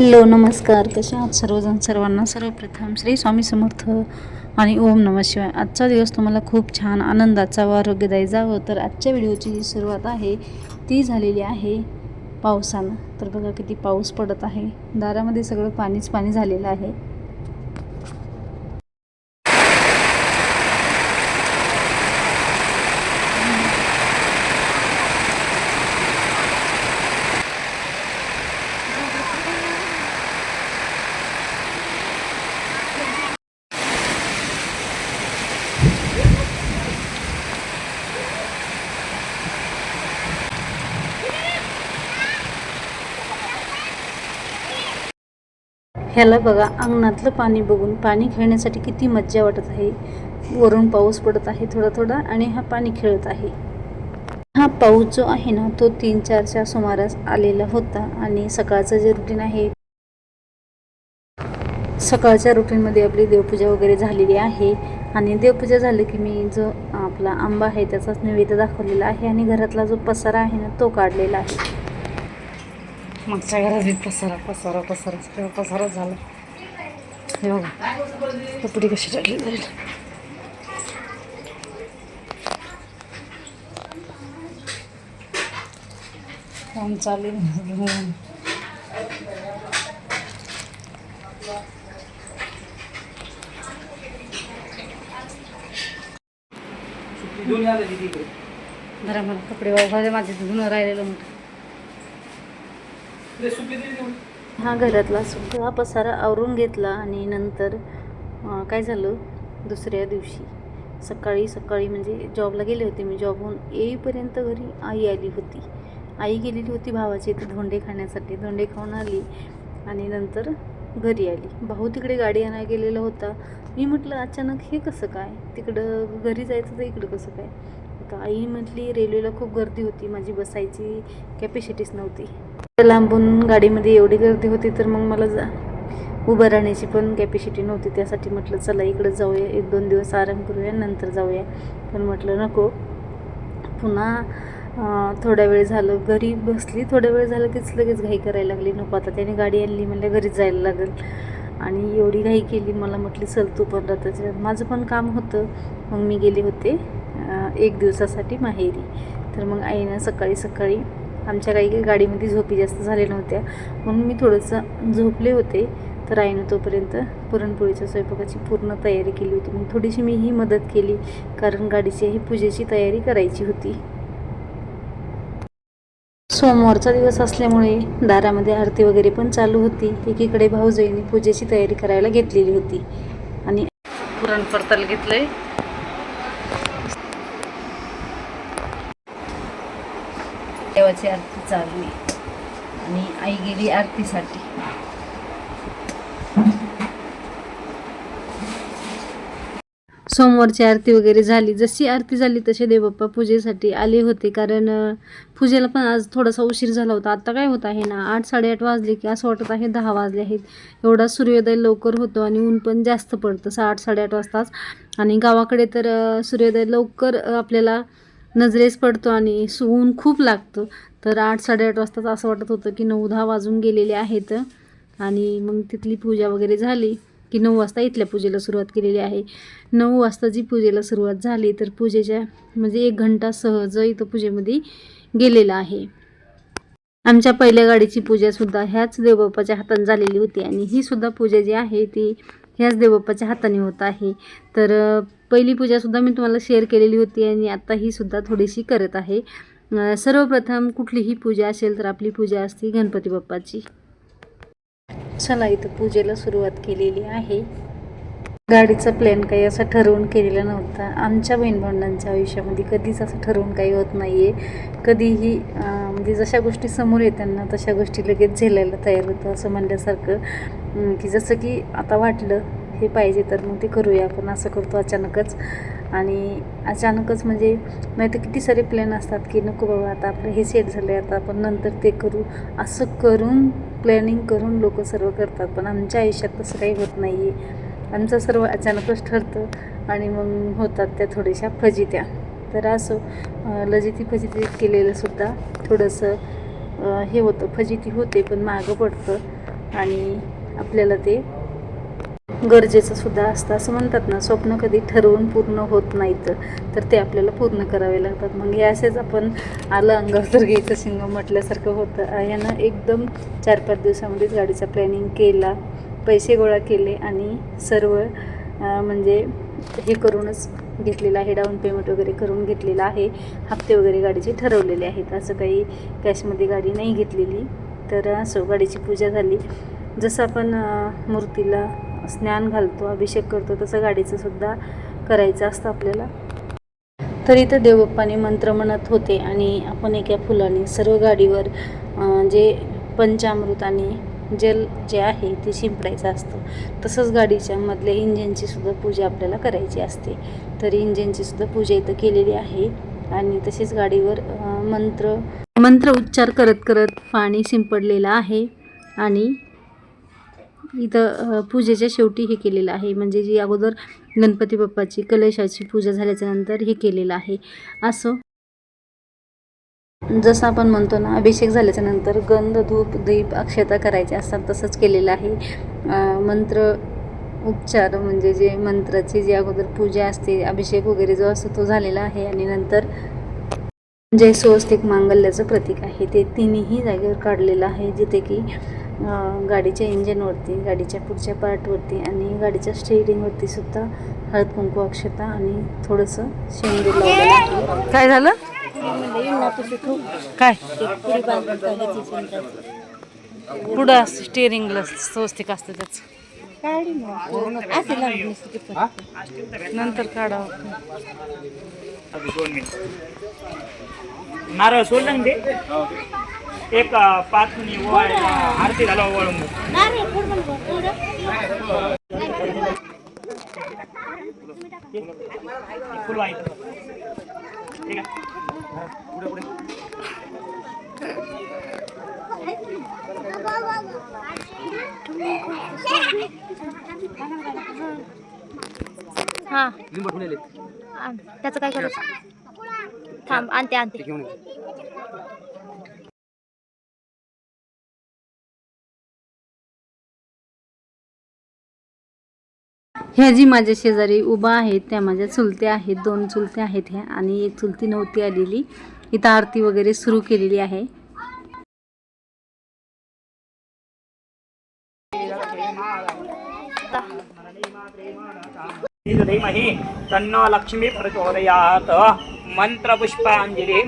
Hello नमस्कार, कसे आहात सर्वजण? सर्वांना सर्वप्रथम श्री स्वामी समर्थ आणि ओम नमः शिवाय. आजचा दिवस तुम्हाला खूप छान आनंदाचा व आरोग्यदायी जावं. तर आजच्या व्हिडिओची जी सुरुवात आहे ती झालेली आहे पावसानं. तर बघा किती पाऊस पडत आहे, दारामध्ये सगळं पाणीच पाणी झालेलं आहे. ह्याला बघा, अंगणातलं पाणी बघून पाणी खेळण्यासाठी किती मज्जा वाटत आहे. वरून पाऊस पडत आहे थोडा थोडा आणि हा पाणी खेळत आहे. हा पाऊस जो आहे ना, तो 3-4च्या सुमारास आलेला होता. आणि सकाळचं जे रुटीन आहे, सकाळच्या रुटीनमध्ये आपली देवपूजा वगैरे झालेली आहे. आणि देवपूजा झाली की मी जो आपला आंबा आहे त्याचाच नैवेद्य दाखवलेला आहे. आणि घरातला जो पसारा आहे ना, तो काढलेला आहे. मागच्या घरात पसारा पसारा पसारा सगळं पसारा झाला. हे बघा कपडे कशी टाकली जाईल. काम चालू जरा मला कपडे वाळू माझे धुणं राहिलेलं मोठं. हा घरातला सगळा पसारा आवरून घेतला. आणि नंतर काय झालं, दुसऱ्या दिवशी सकाळी म्हणजे जॉबला गेले होते मी. जॉबहून येईपर्यंत घरी आई आली होती. आई गेलेली होती भावाची इथे धोंडे खाण्यासाठी. धोंडे खाऊन आली आणि नंतर घरी आली. भाऊ तिकडे गाडी आणायला गेलेला होता. मी म्हटलं अचानक हे कसं काय, तिकडं घरी जायचं तर इकडं कसं काय. तर आई म्हटली रेल्वेला खूप गर्दी होती, माझी बसायची कॅपॅसिटीच नव्हती. लांबून गाडीमध्ये एवढी गर्दी होती तर मग मला उभं राहण्याची पण कॅपॅसिटी नव्हती. त्यासाठी म्हटलं चला इकडं जाऊया, 1-2 दिवस आराम करूया, नंतर जाऊया. पण म्हटलं नको. पुन्हा थोडा वेळ झालं घरी बसली. थोडा वेळ झालं कीच लगेच घाई करायला लागली. नको आता त्याने गाडी आणली म्हणलं घरीच जायला लागेल. आणि एवढी घाई केली. मला म्हटली चल तू पण राहतं. माझं पण काम होतं. मग मी गेले होते 1 दिवसासाठी माहेरी. तर मग आईनं सकाळी आमच्या काही गाडीमध्ये झोपी जास्त झाल्या नव्हत्या म्हणून मी थोडंसं झोपले होते. तर आईनं तोपर्यंत पुरणपोळीच्या स्वयंपाकाची पूर्ण तयारी केली होती. मग थोडीशी मी ही मदत केली, कारण गाडीची ही पूजेची तयारी करायची होती. सोमवारचा दिवस असल्यामुळे दारामध्ये आरती वगैरे पण चालू होती. एकीकडे भाऊजाईंनी पूजेची तयारी करायला घेतलेली होती. आणि पुरण परतायला घेतलंय. देवाची आरती चालली आणि आई गेली आरतीसाठी. सोमवारची आरती वगैरे झाली. जशी आरती झाली तसे देवबाप्पा पूजेसाठी आले होते, कारण पूजेला पण आज थोडासा उशीर झाला होता. आता काय होत आहे ना, 8-8:30 वाजले की असं वाटत आहे 10 वाजले आहेत. एवढा सूर्योदय लवकर होतो आणि ऊन पण जास्त पडतं 8-8:30 वाजताच. आणि गावाकडे तर सूर्योदय लवकर आपल्याला नजरेस पडतो आणि ऊन खूप लागतं. तर 8-8:30 वाजताच असं वाटत होतं की 9-10 वाजून गेलेले आहेत. आणि मग तिथली पूजा वगैरे झाली की 9 वाजता इथल्या पूजेला सुरुवात केलेली आहे. 9 वाजता जी पूजेला सुरुवात झाली तर पूजेच्या म्हणजे 1 घंटा सहज इथं पूजेमध्ये गेलेला आहे. आमच्या पहिल्या गाडीची पूजासुद्धा ह्याच देवबाप्पाच्या हाताने झालेली होती. आणि ही सुद्धा पूजा जी आहे ती ह्याच देवबाप्पाच्या हाताने होत आहे. तर पहिली पूजासुद्धा मी तुम्हाला शेअर केलेली होती आणि आता ही सुद्धा थोडीशी करत आहे. सर्वप्रथम कुठलीही पूजा असेल तर आपली पूजा असते गणपती बाप्पाची. चला इथं पूजेला सुरुवात केलेली आहे. गाडीचा प्लॅन काही असा ठरवून केलेला नव्हता. आमच्या बहीण-भावंडांच्या आयुष्यामध्ये कधीच असं ठरवून काही होत नाही आहे. कधीही म्हणजे जशा गोष्टी समोर येतात ना तशा गोष्टी लगेच झेलायला तयार होतं. असं म्हणल्यासारखं की जसं की आता वाटलं हे पाहिजे तर मग ते करूया, आपण असं करतो अचानकच. आणि अचानकच म्हणजे नाही तर किती सारे प्लॅन असतात की नको बाबा आता आपलं हे सेट झालं आहे, आता आपण नंतर ते करू. असं करून प्लॅनिंग करून लोक सर्व करतात. पण आमच्या आयुष्यात तसं काही होत नाही आहे. आमचं सर्व अचानकच ठरतं आणि मग होतात त्या थोड्याशा फजित्या. तर असो लजिती फजिती केलेलं सुद्धा थोडंसं हे होतं, फजिती होते पण मागं पडतं. आणि आपल्याला ते गरजेचं सुद्धा असतं. असं म्हणतात ना, स्वप्न कधी ठरवून पूर्ण होत नाहीत, तर ते आपल्याला पूर्ण करावे लागतात. मग हे असेच आपण आलं अंगावर तर घ्यायचं शिंग म्हटल्यासारखं होतं. यानं एकदम 4-5 दिवसामध्येच गाडीचा प्लॅनिंग केला, पैसे गोळा केले आणि सर्व म्हणजे हे करूनच घेतलेलं आहे. डाऊन पेमेंट वगैरे करून घेतलेलं आहे. हप्ते वगैरे गाडीचे ठरवलेले आहेत. असं काही कॅशमध्ये गाडी नाही घेतलेली. तर असं गाडीची पूजा झाली. जसं आपण मूर्तीला स्नान घालतो, अभिषेक करतो, तसं गाडीचं सुद्धा करायचं असतं आपल्याला. तर इथं देवबाप्पाने मंत्र म्हणत होते आणि आपण एका फुलाने सर्व गाडीवर जे पंचामृत आणि जल जे आहे ते शिंपडायचं असतं. तसंच गाडीच्या मधल्या इंजिनची सुद्धा पूजा आपल्याला करायची असते. तर इंजिनची सुद्धा पूजा इथं केलेली आहे आणि तसेच गाडीवर मंत्र उच्चार करत करत पाणी शिंपडलेलं आहे आणि इथं पूजेच्या शेवटी हे केलेलं आहे, म्हणजे जी अगोदर गणपती बाप्पाची कलशाची पूजा झाल्याच्या नंतर हे केलेलं आहे. असं जसं आपण म्हणतो ना, अभिषेक झाल्याच्या नंतर गंध, धूप, दीप, अक्षता करायचे असतात, तसंच केलेलं आहे. मंत्र उच्चार म्हणजे जे मंत्राची जी अगोदर पूजा असते, अभिषेक वगैरे जो असतो तो झालेला आहे आणि नंतर जे स्वस्तिक मांगल्याचं प्रतीक आहे ते तिन्ही जागेवर काढलेलं आहे, जिथे की गाडीच्या इंजिनवरती, गाडीच्या पुढच्या पार्टवरती आणि गाडीच्या स्टेअरिंगवरती सुद्धा हळद, कुंकू, अक्षता आणि थोडंसं शेंदूर लावलेलं आहे. काय झालं? काय पुढं असतं स्टेअरिंगला स्वस्तिक असतं त्याचं, नंतर काढावं. नारळ सोडलं ते एक 5 मिनिट आरती झाला वळून फुल आहे ठीक आहे. पुढे पुढे हां त्याचं काय करायचं? थांब आणते घेऊन ह्या जी माझ्या शेजारी उभा आहेत त्या माझ्या चुलत्या आहेत. 2 चुलत्या आहेत ह्या आणि एक चुलती नव्हती आलेली. इथं आरती वगैरे सुरू केलेली आहे. धीमहि तन्नो लक्ष्मी प्रचोदयात् मंत्रपुष्पांजली.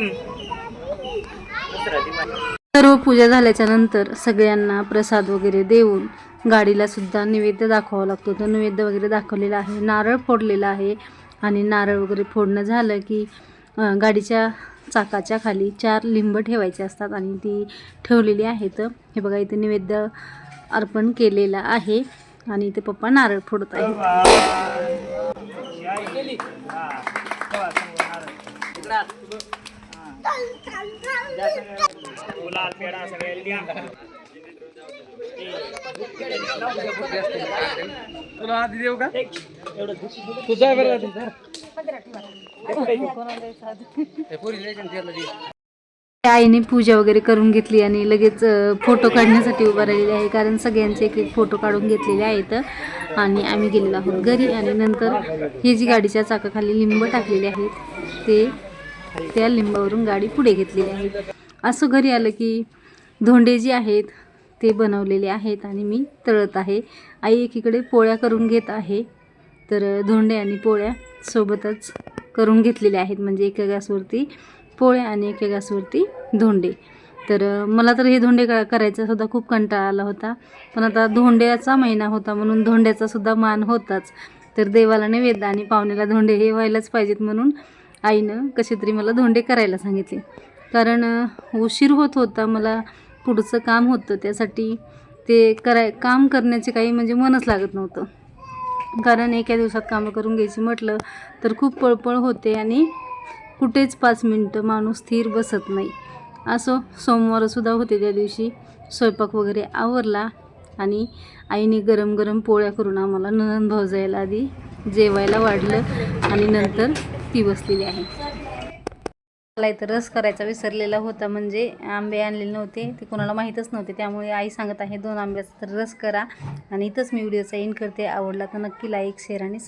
सर्व पूजा झाल्याच्या नंतर सगळ्यांना प्रसाद वगैरे देऊन गाडीला सुद्धा नैवेद्य दाखवावा लागतो. तो नैवेद्य वगैरे दाखवलेला आहे, नारळ फोडलेला आहे आणि नारळ वगैरे फोडणं झालं की गाडीच्या चाकाच्या खाली 4 लिंब ठेवायचे असतात आणि ती ठेवलेली आहेत. हे बघा इथे नैवेद्य अर्पण केलेला आहे आणि इथे पप्पा नारळ फोडत आहेत. गुलाल पेढा सगळ्या तुला आधी देऊ का? तुझा आईने पूजा वगैरे करून घेतली आणि लगेच फोटो काढण्यासाठी उभा राहिलेली आहे, कारण सगळ्यांचे एक फोटो काढून घेतलेले आहेत आणि आम्ही गेलेलो आहोत घरी. आणि नंतर ही जी गाडीच्या चाकाखाली लिंब टाकलेले आहेत त्या लिंबावरून गाडी पुढे घेतलेली आहे. असं घरी आलं की धोंडे जे आहेत ते बनवलेले आहेत आणि मी तळत आहे. आई एकीकडे पोळ्या करून घेत आहे, तर धोंडे आणि पोळ्या सोबतच करून घेतलेले आहेत, म्हणजे एका गॅसवरती पोळ्या आणि एका गॅसवरती धोंडे. तर मला तर हे धोंडे करायचा सुद्धा खूप कंटाळा आला होता, पण आता धोंड्याचा महिना होता म्हणून धोंड्याचा सुद्धा मान होताच. तर देवाला नैवेद्य आणि पाहुण्याला धोंडे हे व्हायलाच पाहिजेत, म्हणून आईनं कसे तरी मला धोंडे करायला सांगितले. कारण उशीर होत होता, मला पुढचं काम होतं, त्यासाठी ते काम करण्याचे काही म्हणजे मनच लागत नव्हतं. कारण एका दिवसात कामं करून घ्यायची म्हटलं तर खूप पळपळ होते आणि कुठेच 5 मिनटं माणूस स्थिर बसत नाही. असं सोमवारसुद्धा होते, त्या दिवशी स्वयंपाक वगैरे आवरला आणि आईने गरम गरम पोळ्या करून आम्हाला नणंद भावजाईला आधी जेवायला वाढलं आणि नंतर ती बसलेली आहे. मला इथं रस करायचा विसरलेला होता, म्हणजे आंबे आणलेले नव्हते, ते कोणाला माहीतच नव्हते. त्यामुळे आई सांगत आहे 2 आंब्याचा तर रस करा. आणि इथंच मी व्हिडिओचा एंड करते. आवडला तर नक्की लाईक, शेअर आणि